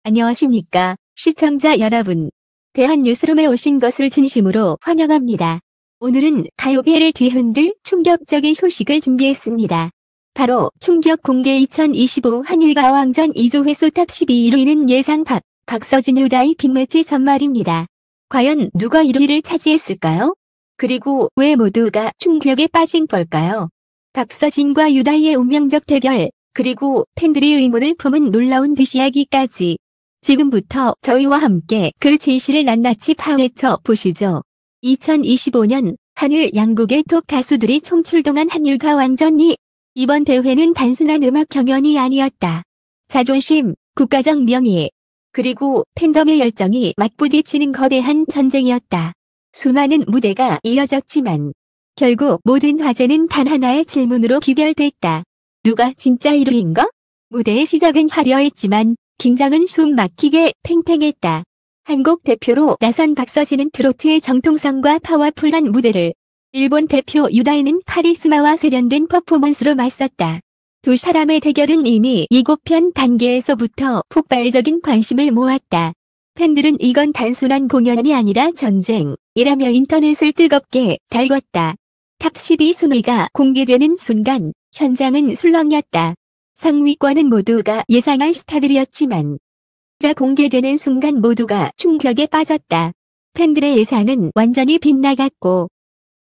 안녕하십니까, 시청자 여러분. 대한뉴스룸에 오신 것을 진심으로 환영합니다. 오늘은 가요계를 뒤흔들 충격적인 소식을 준비했습니다. 바로 충격 공개 2025 한일가왕전 2조 회수 탑 12 1위는 예상 박서진 유다이 빅매치 전말입니다. 과연 누가 1위를 차지했을까요? 그리고 왜 모두가 충격에 빠진 걸까요? 박서진과 유다이의 운명적 대결, 그리고 팬들이 의문을 품은 놀라운 뒷이야기까지. 지금부터 저희와 함께 그 진실을 낱낱이 파헤쳐 보시죠. 2025년 한일 양국의 톱 가수들이 총출동한 한일가왕전이 이번 대회는 단순한 음악 경연이 아니었다. 자존심, 국가적 명예, 그리고 팬덤의 열정이 맞부딪히는 거대한 전쟁이었다. 수많은 무대가 이어졌지만 결국 모든 화제는 단 하나의 질문으로 귀결됐다. 누가 진짜 1위인가? 무대의 시작은 화려했지만 긴장은 숨 막히게 팽팽했다. 한국 대표로 나선 박서진은 트로트의 정통성과 파워풀한 무대를, 일본 대표 유다이는 카리스마와 세련된 퍼포먼스로 맞섰다. 두 사람의 대결은 이미 예고편 단계에서부터 폭발적인 관심을 모았다. 팬들은 이건 단순한 공연이 아니라 전쟁이라며 인터넷을 뜨겁게 달궜다. 탑 12 순위가 공개되는 순간 현장은 술렁였다. 상위권은 모두가 예상한 스타들이었지만 가 공개되는 순간 모두가 충격에 빠졌다. 팬들의 예상은 완전히 빗나갔고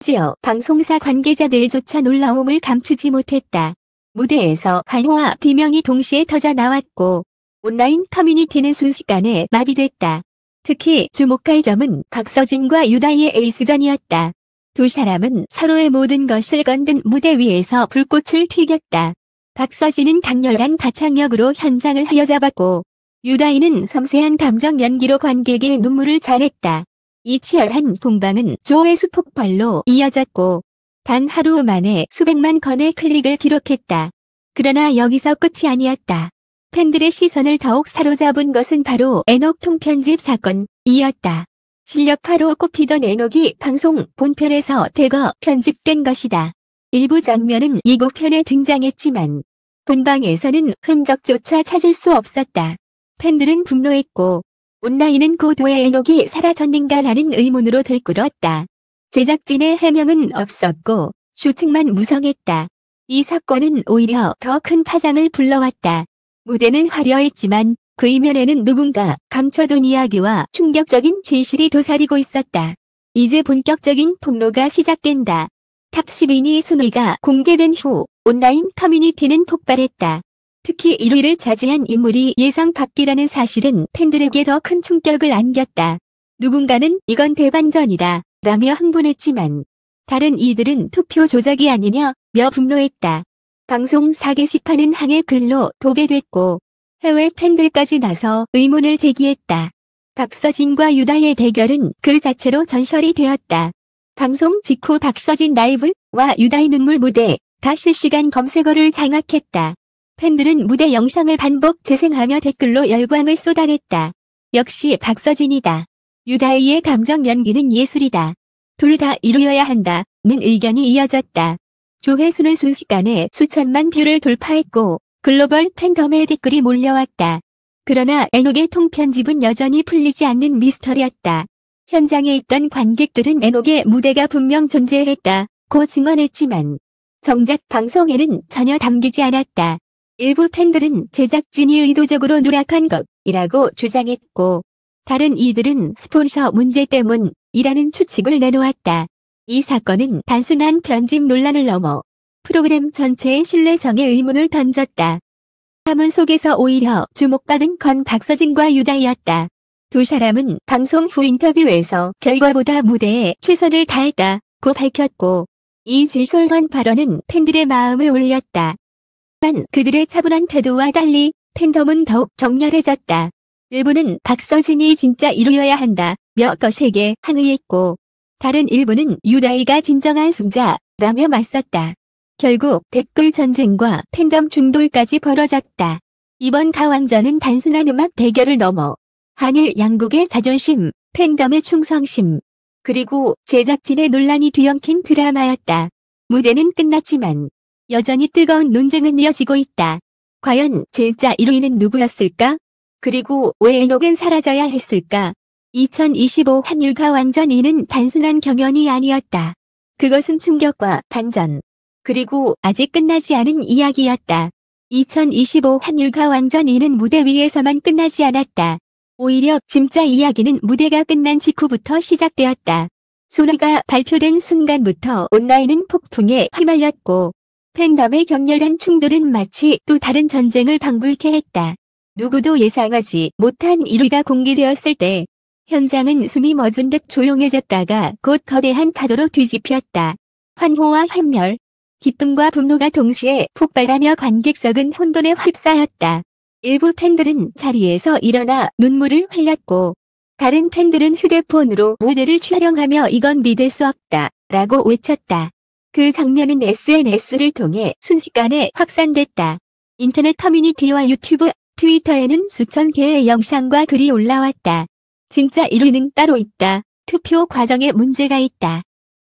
심지어 방송사 관계자들조차 놀라움을 감추지 못했다. 무대에서 환호와 비명이 동시에 터져 나왔고 온라인 커뮤니티는 순식간에 마비됐다. 특히 주목할 점은 박서진과 유다이의 에이스전이었다. 두 사람은 서로의 모든 것을 건든 무대 위에서 불꽃을 튀겼다. 박서진은 강렬한 가창력으로 현장을 휘어잡았고 유다이는 섬세한 감정 연기로 관객의 눈물을 자랬다. 이 치열한 동방은 조회수 폭발로 이어졌고 단 하루 만에 수백만 건의 클릭을 기록했다. 그러나 여기서 끝이 아니었다. 팬들의 시선을 더욱 사로잡은 것은 바로 에녹 통편집 사건이었다. 실력파로 꼽히던 에녹이 방송 본편에서 대거 편집된 것이다. 일부 장면은 예고편에 등장했지만 본방에서는 흔적조차 찾을 수 없었다. 팬들은 분노했고 온라인은 고도의 에녹이 사라졌는가라는 의문으로 들끓었다. 제작진의 해명은 없었고 추측만 무성했다. 이 사건은 오히려 더 큰 파장을 불러왔다. 무대는 화려했지만 그 이면에는 누군가 감춰둔 이야기와 충격적인 진실이 도사리고 있었다. 이제 본격적인 폭로가 시작된다. 탑 12위 순위가 공개된 후 온라인 커뮤니티는 폭발했다. 특히 1위를 차지한 인물이 예상 밖이라는 사실은 팬들에게 더 큰 충격을 안겼다. 누군가는 이건 대반전이다 라며 흥분했지만 다른 이들은 투표 조작이 아니냐며 분노했다. 방송사 게시판은 항의 글로 도배됐고 해외 팬들까지 나서 의문을 제기했다. 박서진과 유다의 대결은 그 자체로 전설이 되었다. 방송 직후 박서진 라이브와 유다의 눈물 무대 다 실시간 검색어를 장악했다. 팬들은 무대 영상을 반복 재생하며 댓글로 열광을 쏟아냈다. 역시 박서진이다. 유다이의 감정 연기는 예술이다. 둘 다 이루어야 한다는 의견이 이어졌다. 조회수는 순식간에 수천만 뷰를 돌파했고 글로벌 팬덤의 댓글이 몰려왔다. 그러나 에녹의 통편집은 여전히 풀리지 않는 미스터리였다. 현장에 있던 관객들은 에녹의 무대가 분명 존재했다고 증언했지만 정작 방송에는 전혀 담기지 않았다. 일부 팬들은 제작진이 의도적으로 누락한 것이라고 주장했고 다른 이들은 스폰서 문제 때문이라는 추측을 내놓았다. 이 사건은 단순한 편집 논란을 넘어 프로그램 전체의 신뢰성에 의문을 던졌다. 파문 속에서 오히려 주목받은 건 박서진과 유다이였다. 두 사람은 방송 후 인터뷰에서 결과보다 무대에 최선을 다했다고 밝혔고 이 진솔한 발언은 팬들의 마음을 울렸다. 하지만 그들의 차분한 태도와 달리 팬덤은 더욱 격렬해졌다. 일부는 박서진이 진짜 이루어야 한다며 거세게 항의했고 다른 일부는 유다이가 진정한 승자라며 맞섰다. 결국 댓글 전쟁과 팬덤 충돌까지 벌어졌다. 이번 가왕전은 단순한 음악 대결을 넘어 한일 양국의 자존심, 팬덤의 충성심, 그리고 제작진의 논란이 뒤엉킨 드라마였다. 무대는 끝났지만 여전히 뜨거운 논쟁은 이어지고 있다. 과연 진짜 1위는 누구였을까? 그리고 왜 에녹은 사라져야 했을까? 2025 한일가 왕전 2는 단순한 경연이 아니었다. 그것은 충격과 반전, 그리고 아직 끝나지 않은 이야기였다. 2025 한일가 왕전 2는 무대 위에서만 끝나지 않았다. 오히려 진짜 이야기는 무대가 끝난 직후부터 시작되었다. 소나가 발표된 순간부터 온라인은 폭풍에 휘말렸고 팬덤의 격렬한 충돌은 마치 또 다른 전쟁을 방불케 했다. 누구도 예상하지 못한 1위가 공개되었을 때 현장은 숨이 멎은 듯 조용해졌다가 곧 거대한 파도로 뒤집혔다. 환호와 환멸, 기쁨과 분노가 동시에 폭발하며 관객석은 혼돈에 휩싸였다. 일부 팬들은 자리에서 일어나 눈물을 흘렸고 다른 팬들은 휴대폰으로 무대를 촬영하며 이건 믿을 수 없다 라고 외쳤다. 그 장면은 SNS를 통해 순식간에 확산됐다. 인터넷 커뮤니티와 유튜브, 트위터에는 수천 개의 영상과 글이 올라왔다. 진짜 1위는 따로 있다. 투표 과정에 문제가 있다.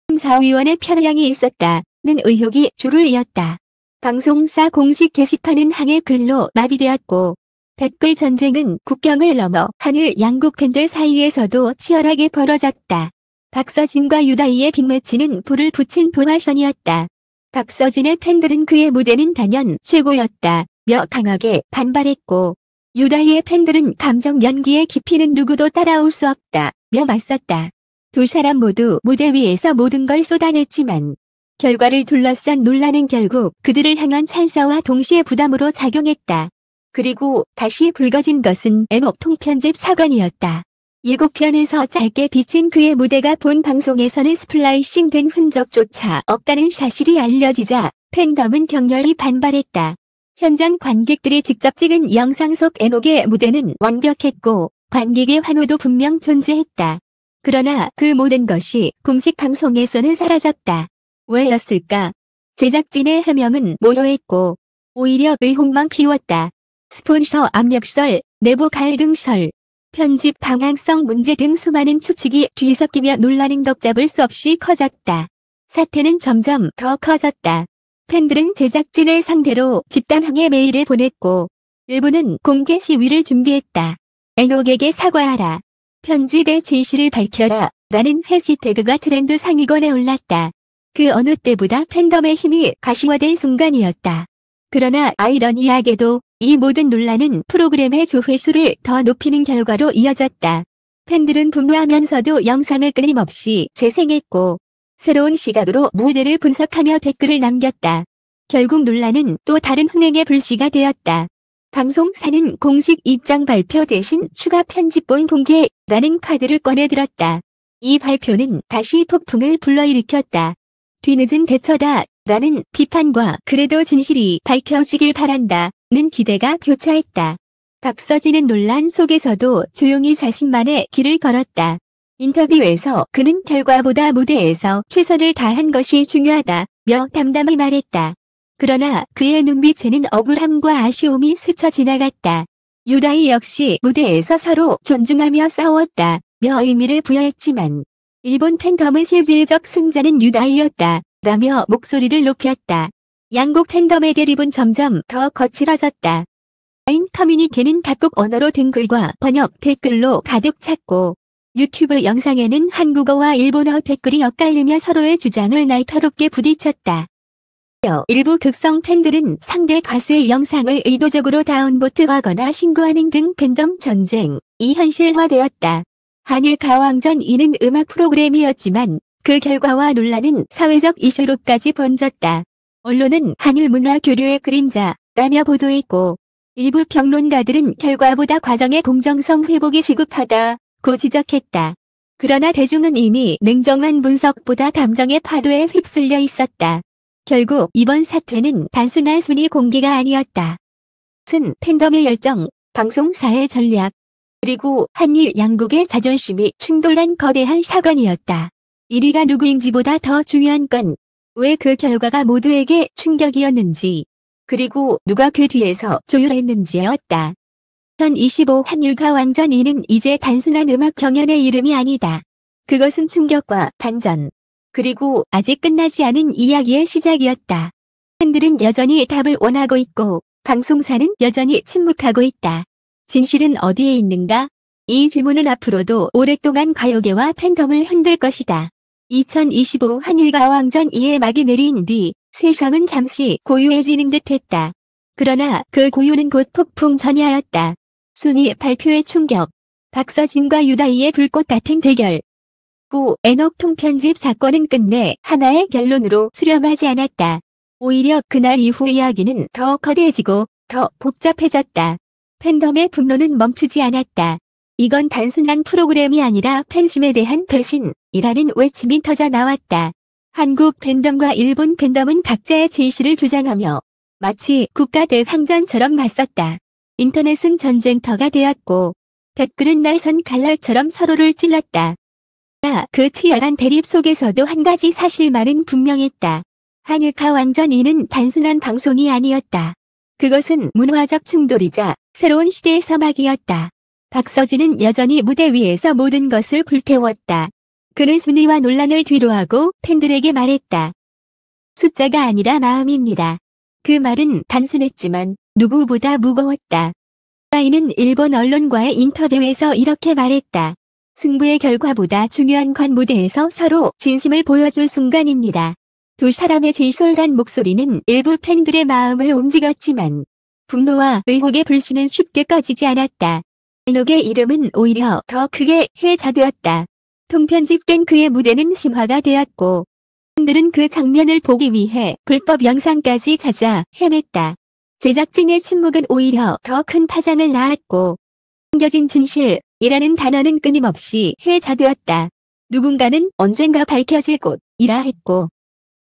심사위원의 편향이 있었다는 의혹이 줄을 이었다. 방송사 공식 게시판은 항해 글로 마비되었고 댓글 전쟁은 국경을 넘어 한일 양국 팬들 사이에서도 치열하게 벌어졌다. 박서진과 유다희의 빅매치는 불을 붙인 도화선이었다. 박서진의 팬들은 그의 무대는 단연 최고였다며 강하게 반발했고 유다희의 팬들은 감정 연기의 깊이는 누구도 따라올 수 없다며 맞섰다. 두 사람 모두 무대 위에서 모든 걸 쏟아냈지만 결과를 둘러싼 논란은 결국 그들을 향한 찬사와 동시에 부담으로 작용했다. 그리고 다시 불거진 것은 에녹 통편집 사건이었다. 예고편에서 짧게 비친 그의 무대가 본 방송에서는 스플라이싱된 흔적조차 없다는 사실이 알려지자 팬덤은 격렬히 반발했다. 현장 관객들이 직접 찍은 영상 속 에녹의 무대는 완벽했고 관객의 환호도 분명 존재했다. 그러나 그 모든 것이 공식 방송에서는 사라졌다. 왜였을까? 제작진의 해명은 모호했고 오히려 의혹만 키웠다. 스폰서 압력설, 내부 갈등설, 편집 방향성 문제 등 수많은 추측이 뒤섞이며 논란은 걷잡을 수 없이 커졌다. 사태는 점점 더 커졌다. 팬들은 제작진을 상대로 집단항해 메일을 보냈고 일부는 공개 시위를 준비했다. 에녹에게 사과하라. 편집의 진실을 밝혀라. 라는 해시태그가 트렌드 상위권에 올랐다. 그 어느 때보다 팬덤의 힘이 가시화된 순간이었다. 그러나 아이러니하게도 이 모든 논란은 프로그램의 조회수를 더 높이는 결과로 이어졌다. 팬들은 분노하면서도 영상을 끊임없이 재생했고 새로운 시각으로 무대를 분석하며 댓글을 남겼다. 결국 논란은 또 다른 흥행의 불씨가 되었다. 방송사는 공식 입장 발표 대신 추가 편집본 공개라는 카드를 꺼내들었다. 이 발표는 다시 폭풍을 불러일으켰다. 뒤늦은 대처다 라는 비판과 그래도 진실이 밝혀지길 바란다 는 기대가 교차했다. 박서진은 논란 속에서도 조용히 자신만의 길을 걸었다. 인터뷰에서 그는 결과보다 무대에서 최선을 다한 것이 중요하다며 담담히 말했다. 그러나 그의 눈빛에는 억울함과 아쉬움이 스쳐 지나갔다. 유다희 역시 무대에서 서로 존중하며 싸웠다며 의미를 부여했지만 일본 팬덤의 실질적 승자는 유다희였다 라며 목소리를 높였다. 양국 팬덤의 대립은 점점 더 거칠어졌다. 라인 커뮤니티는 각국 언어로 된 글과 번역 댓글로 가득 찼고 유튜브 영상에는 한국어와 일본어 댓글이 엇갈리며 서로의 주장을 날카롭게 부딪혔다. 일부 극성 팬들은 상대 가수의 영상을 의도적으로 다운보트하거나 신고하는 등 팬덤 전쟁이 현실화되었다. 한일 가왕전 2는 음악 프로그램이었지만 그 결과와 논란은 사회적 이슈로까지 번졌다. 언론은 한일 문화 교류의 그림자라며 보도했고 일부 평론가들은 결과보다 과정의 공정성 회복이 시급하다고 지적했다. 그러나 대중은 이미 냉정한 분석보다 감정의 파도에 휩쓸려 있었다. 결국 이번 사태는 단순한 순위 공개가 아니었다. 은 팬덤의 열정, 방송사의 전략, 그리고 한일 양국의 자존심이 충돌한 거대한 사건이었다. 1위가 누구인지보다 더 중요한 건 왜 그 결과가 모두에게 충격이었는지, 그리고 누가 그 뒤에서 조율했는지였다. 2025 한일가 왕전 2는 이제 단순한 음악 경연의 이름이 아니다. 그것은 충격과 반전, 그리고 아직 끝나지 않은 이야기의 시작이었다. 팬들은 여전히 답을 원하고 있고 방송사는 여전히 침묵하고 있다. 진실은 어디에 있는가? 이 질문은 앞으로도 오랫동안 가요계와 팬덤을 흔들 것이다. 2025 한일가왕전 2의 막이 내린 뒤 세상은 잠시 고요해지는 듯했다. 그러나 그 고요는 곧 폭풍 전야였다. 순위 발표의 충격. 박서진과 유다희의 불꽃 같은 대결. 고 애녹 통편집 사건은 끝내 하나의 결론으로 수렴하지 않았다. 오히려 그날 이후 이야기는 더 거대해지고 더 복잡해졌다. 팬덤의 분노는 멈추지 않았다. 이건 단순한 프로그램이 아니라 팬심에 대한 배신이라는 외침이 터져 나왔다. 한국 팬덤과 일본 팬덤은 각자의 진실을 주장하며 마치 국가 대항전처럼 맞섰다. 인터넷은 전쟁터가 되었고 댓글은 날선 칼날처럼 서로를 찔렀다. 그 치열한 대립 속에서도 한 가지 사실만은 분명했다. 한일가왕전 2는 단순한 방송이 아니었다. 그것은 문화적 충돌이자 새로운 시대의 서막이었다. 박서진은 여전히 무대 위에서 모든 것을 불태웠다. 그는 순위와 논란을 뒤로하고 팬들에게 말했다. 숫자가 아니라 마음입니다. 그 말은 단순했지만 누구보다 무거웠다. 이는 일본 언론과의 인터뷰에서 이렇게 말했다. 승부의 결과보다 중요한 건 무대에서 서로 진심을 보여줄 순간입니다. 두 사람의 진솔한 목소리는 일부 팬들의 마음을 움직였지만 분노와 의혹의 불씨는 쉽게 꺼지지 않았다. 애녹의 이름은 오히려 더 크게 회자되었다. 통편집된 그의 무대는 심화가 되었고 팬들은 그 장면을 보기 위해 불법 영상까지 찾아 헤맸다. 제작진의 침묵은 오히려 더 큰 파장을 낳았고 숨겨진 진실이라는 단어는 끊임없이 회자되었다. 누군가는 언젠가 밝혀질 곳이라 했고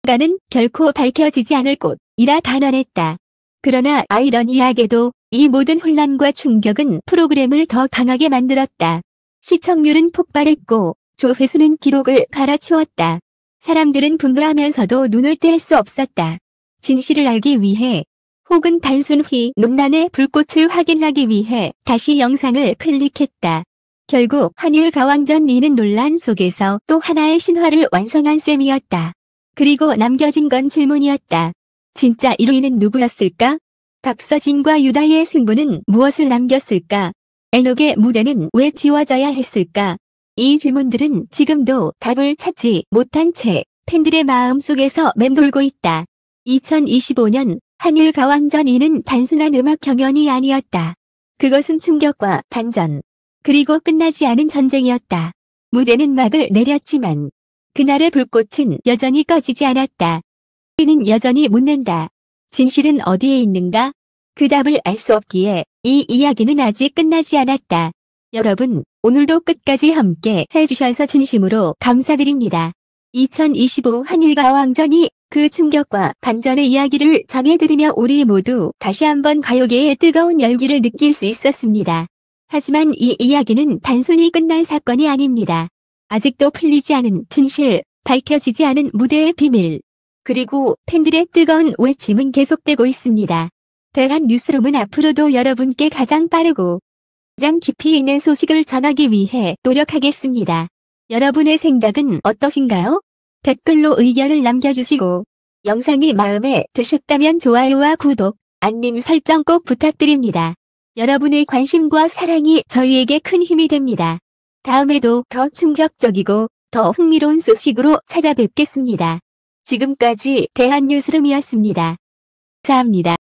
누군가는 결코 밝혀지지 않을 곳이라 단언했다. 그러나 아이러니하게도 이 모든 혼란과 충격은 프로그램을 더 강하게 만들었다. 시청률은 폭발했고 조회수는 기록을 갈아치웠다. 사람들은 분노하면서도 눈을 뗄 수 없었다. 진실을 알기 위해 혹은 단순히 논란의 불꽃을 확인하기 위해 다시 영상을 클릭했다. 결국 한일가왕전 2는 논란 속에서 또 하나의 신화를 완성한 셈이었다. 그리고 남겨진 건 질문이었다. 진짜 1위는 누구였을까? 박서진과 유다희의 승부는 무엇을 남겼을까? 애녹의 무대는 왜 지워져야 했을까? 이 질문들은 지금도 답을 찾지 못한 채 팬들의 마음 속에서 맴돌고 있다. 2025년 한일가왕전 2는 단순한 음악 경연이 아니었다. 그것은 충격과 반전, 그리고 끝나지 않은 전쟁이었다. 무대는 막을 내렸지만 그날의 불꽃은 여전히 꺼지지 않았다. 우리는 여전히 묻는다. 진실은 어디에 있는가? 그 답을 알 수 없기에 이 이야기는 아직 끝나지 않았다. 여러분, 오늘도 끝까지 함께 해주셔서 진심으로 감사드립니다. 2025 한일가왕전이 그 충격과 반전의 이야기를 전해드리며 우리 모두 다시 한번 가요계의 뜨거운 열기를 느낄 수 있었습니다. 하지만 이 이야기는 단순히 끝난 사건이 아닙니다. 아직도 풀리지 않은 진실, 밝혀지지 않은 무대의 비밀, 그리고 팬들의 뜨거운 외침은 계속되고 있습니다. 대한뉴스룸은 앞으로도 여러분께 가장 빠르고 가장 깊이 있는 소식을 전하기 위해 노력하겠습니다. 여러분의 생각은 어떠신가요? 댓글로 의견을 남겨주시고 영상이 마음에 드셨다면 좋아요와 구독, 알림 설정 꼭 부탁드립니다. 여러분의 관심과 사랑이 저희에게 큰 힘이 됩니다. 다음에도 더 충격적이고 더 흥미로운 소식으로 찾아뵙겠습니다. 지금까지 대한뉴스룸이었습니다. 감사합니다.